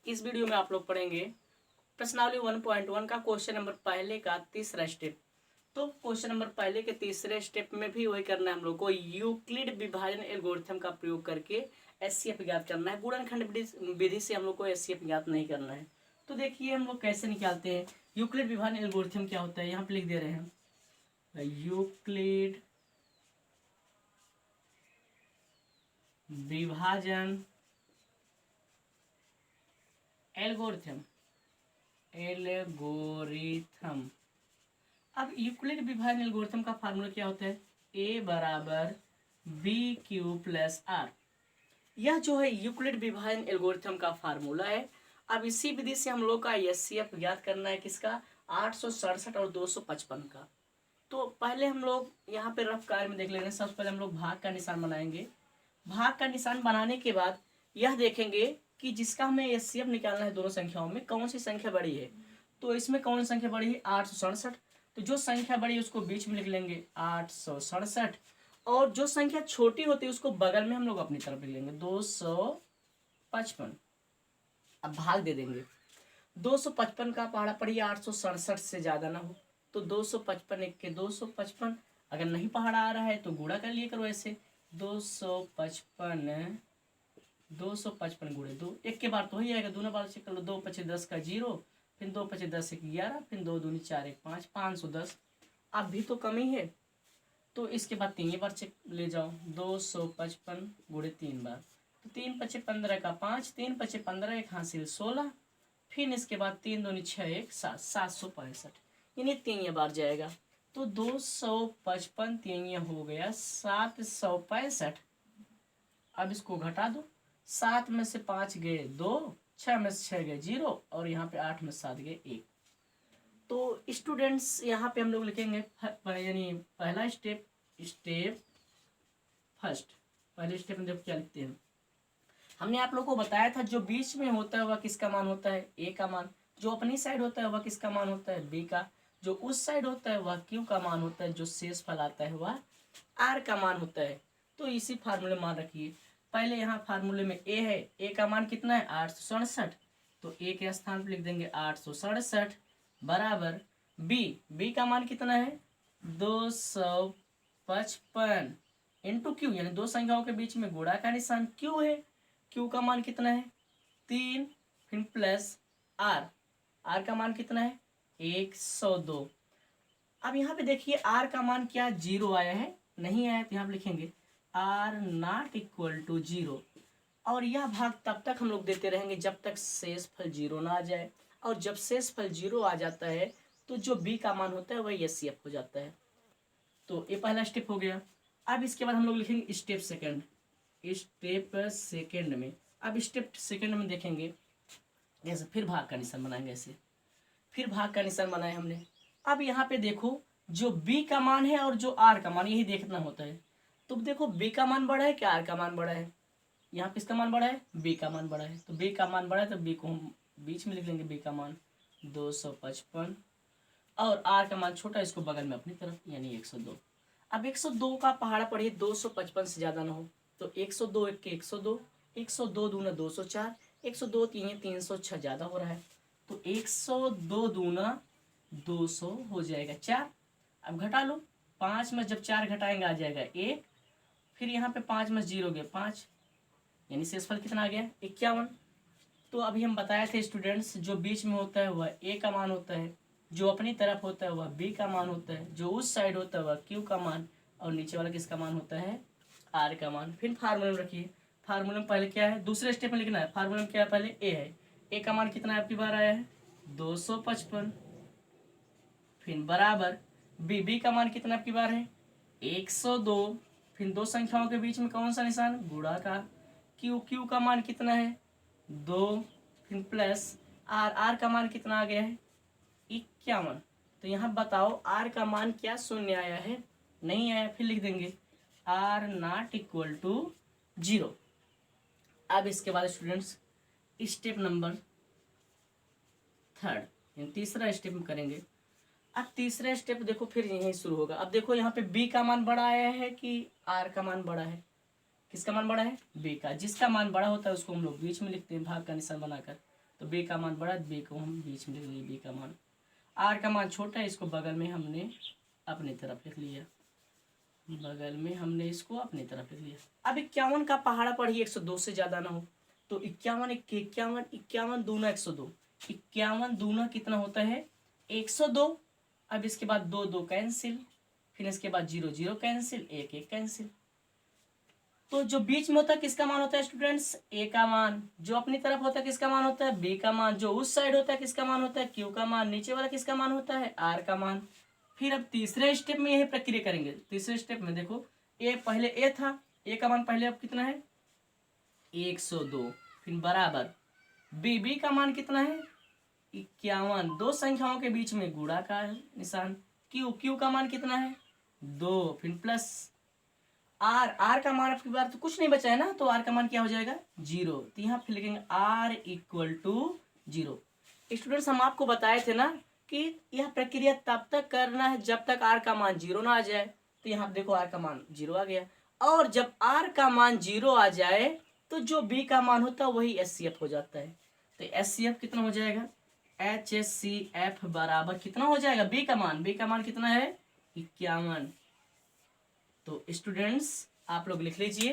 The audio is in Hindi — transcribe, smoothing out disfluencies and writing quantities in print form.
इस वीडियो में आप लोग पढ़ेंगे प्रश्नावली 1.1 का क्वेश्चन नंबर पहले का तीसरा स्टेप। तो क्वेश्चन नंबर पहले के तीसरे स्टेप में भी वही करना है हम लोग को, यूक्लिड विभाजन एल्गोरिथम का प्रयोग करके एचसीएफ ज्ञात करना है। गुणनखंड विधि से हम लोग को एचसीएफ ज्ञात नहीं करना है। तो देखिए हम लोग कैसे निकालते हैं। यूक्लिड विभाजन एल्गोरिथम क्या होता है, यहाँ पे लिख दे रहे हैं यूक्लिड विभाजन एल्गोरिथम। अब यूक्लिड विभाजन एल्गोरिथम का फार्मूला क्या होता है, a बराबर बी क्यू प्लस आर। यह जो है यूक्लिड विभाजन एल्गोरिथम का फार्मूला है। अब इसी विधि से हम लोग का एचसीएफ ज्ञात करना है, किसका, 867 और 255 का। तो पहले हम लोग यहाँ पे रफ कार्य में देख लेंगे। सबसे पहले हम लोग भाग का निशान बनाएंगे। भाग का निशान बनाने के बाद यह देखेंगे कि जिसका हमें एचसीएफ निकालना है दोनों संख्याओं में कौन सी संख्या बड़ी है। तो इसमें कौन सी संख्या बड़ी है, 867। तो जो संख्या बड़ी है उसको बीच में लिख लेंगे 867, और जो संख्या छोटी होती है उसको बगल में हम लोग अपनी तरफ लिख लेंगे 255। अब भाग दे देंगे। 255 का पहाड़ा पड़ी 867 से ज्यादा ना हो, तो 255 एक के 255। अगर नहीं पहाड़ा आ रहा है तो गुणा कर लिए करो ऐसे, 255 गुणे 2, एक के बार तो ही आएगा, दोनों बार चेक कर लो। 2 पचे 10 का 0, फिर 2 पचे 10 एक 11, फिर 2 दूनी 4 एक 5, 510। अब भी तो कमी है, तो इसके बाद 3 बार चेक ले जाओ। 255 गुणे 3 बार, तो 3 पचे 15 का 5, 3 पचे 15 एक हासिल 16, फिर इसके बाद 3 दूनी 6 एक 7, 765, यानी 3 बार जाएगा। तो 255 3 हो गया 765। अब इसको घटा दो, 7 में से 5 गए 2, 6 में से 6 गए 0, और यहाँ पे 8 में 7 गए 1। तो स्टूडेंट्स यहाँ पे हम लोग लिखेंगे यानी पहला स्टेप फर्स्ट। पहले स्टेप में देखो क्या लिखते हैं। हमने आप लोग को बताया था जो बीच में होता है वह किसका मान होता है, ए का मान। जो अपनी साइड होता है वह किसका मान होता है, बी का। जो उस साइड होता है वह क्यू का मान होता है। जो शेष फल आता है वह आर का मान होता है। तो इसी फार्मूले मान रखिए। पहले यहाँ फार्मूले में ए है, ए का मान कितना है 867, तो ए के स्थान पर लिख देंगे 867 बराबर बी का मान कितना है 255 इंटू क्यू, यानी दो संख्याओं के बीच में गुणा का निशान क्यू है। क्यू का मान कितना है 3, फिर प्लस आर का मान कितना है 102। अब यहाँ पे देखिए आर का मान क्या 0 आया है, नहीं आया, तो यहाँ पे लिखेंगे आर नॉट इक्वल टू 0। और यह भाग तब तक हम लोग देते रहेंगे जब तक शेष फल 0 ना आ जाए, और जब शेष फल 0 आ जाता है तो जो बी का मान होता है वह एचसीएफ हो जाता है। तो ये पहला स्टेप हो गया। अब इसके बाद हम लोग लिखेंगे स्टेप सेकंड में। अब स्टेप सेकंड में देखेंगे जैसे फिर भाग का निशान बनाएंगे, ऐसे फिर भाग का निशान बनाए हमने। अब यहाँ पे देखो जो बी का मान है और जो आर का मान, यही देखना होता है। तो देखो बी का मान बड़ा है क्या आर का मान बड़ा है, यहाँ किसका मान बड़ा है, बी का मान बड़ा है। तो बी का मान बड़ा है तो बी को हम बीच में लिख लेंगे, बी का मान 255, और आर का मान छोटा, इसको बगल में अपनी तरफ यानी 102। अब 102 का पहाड़ा पढ़िए 255 से ज्यादा ना हो, तो 102 एक के 102, 102 दूना 204, 102 तीन 306 ज्यादा हो रहा है, तो 102 दूना 200 हो जाएगा 4। अब घटा लो, 5 में जब 4 घटाएंगे आ जाएगा 1, फिर यहाँ पे 5 में 0 गया 5, यानी शेषफल कितना आ गया 51। तो अभी हम बताए थे स्टूडेंट्स जो बीच में होता है वह ए का मान होता है, जो अपनी तरफ होता है वह बी का मान होता है, जो उस साइड होता है वह क्यू का मान, और नीचे वाला किसका मान होता है आर का मान। फिर फार्मूला में रखिए। फार्मूला में पहले क्या है, दूसरे स्टेप में लिखना है। फार्मूला में क्या है, पहले ए है, ए का मान कितना आपकी बार आया है 255, फिर बराबर बी का मान कितना आपकी बार है 102, फिर दो संख्याओं के बीच में कौन सा निशान, गुणा का। क्यू का मान कितना है 2, फिर प्लस आर का मान कितना आ गया है 51। तो यहाँ बताओ आर का मान क्या शून्य आया है, नहीं आया, फिर लिख देंगे आर नॉट इक्वल टू 0। अब इसके बाद स्टूडेंट्स स्टेप नंबर थर्ड, तीसरा स्टेप में करेंगे। अब तीसरा स्टेप देखो फिर यहीं शुरू होगा। अब देखो यहाँ पे बी का मान बड़ा आया है कि आर का मान बड़ा है, किसका मान बड़ा है बी का। जिसका मान बड़ा होता है उसको हम लोग बीच में लिखते हैं भाग का निशान बनाकर। तो बी का मान बड़ा, बी को हम बीच में लिख लिए बी का मान। आर का मान छोटा है, इसको बगल में हमने अपनी तरफ लिख लिया, बगल में हमने इसको अपनी तरफ लिख लिया। अब 51 का पहाड़ा पढ़िए 102 से ज़्यादा ना हो, तो 51 51 51 दूना 102, 51 दूना कितना होता है 102। अब इसके बाद 2 2 कैंसिल, फिर इसके बाद 0 0 कैंसिल, 1 1 कैंसिल। तो जो बीच में होता है किसका मान होता है स्टूडेंट्स, ए का मान। जो अपनी तरफ होता है किसका मान होता है, बी का मान। जो उस साइड होता है किसका मान होता है, क्यू का मान। नीचे वाला किसका मान होता है, आर का मान। फिर अब तीसरे स्टेप में यही प्रक्रिया करेंगे। तीसरे स्टेप में देखो, ए पहले ए था, ए का मान पहले अब कितना है 102, फिर बराबर बी का मान कितना है 51, दो संख्याओं के बीच में गुणा का निशान। क्यू का मान कितना है 2, फिर प्लस आर का मान आपकी बार तो कुछ नहीं बचा है ना, तो आर का मान क्या हो जाएगा 0। तो यहाँ फिर लिखेंगे आर इक्वल टू 0। स्टूडेंट्स हम आपको बताए थे ना कि यह प्रक्रिया तब तक करना है जब तक आर का मान 0 ना आ जाए। तो यहाँ देखो आर का मान 0 आ गया, और जब आर का मान 0 आ जाए तो जो बी का मान होता है वही HCF हो जाता है। तो HCF कितना हो जाएगा, HCF बराबर कितना हो जाएगा, बी का मान कितना है 51। तो स्टूडेंट्स आप लोग लिख लीजिए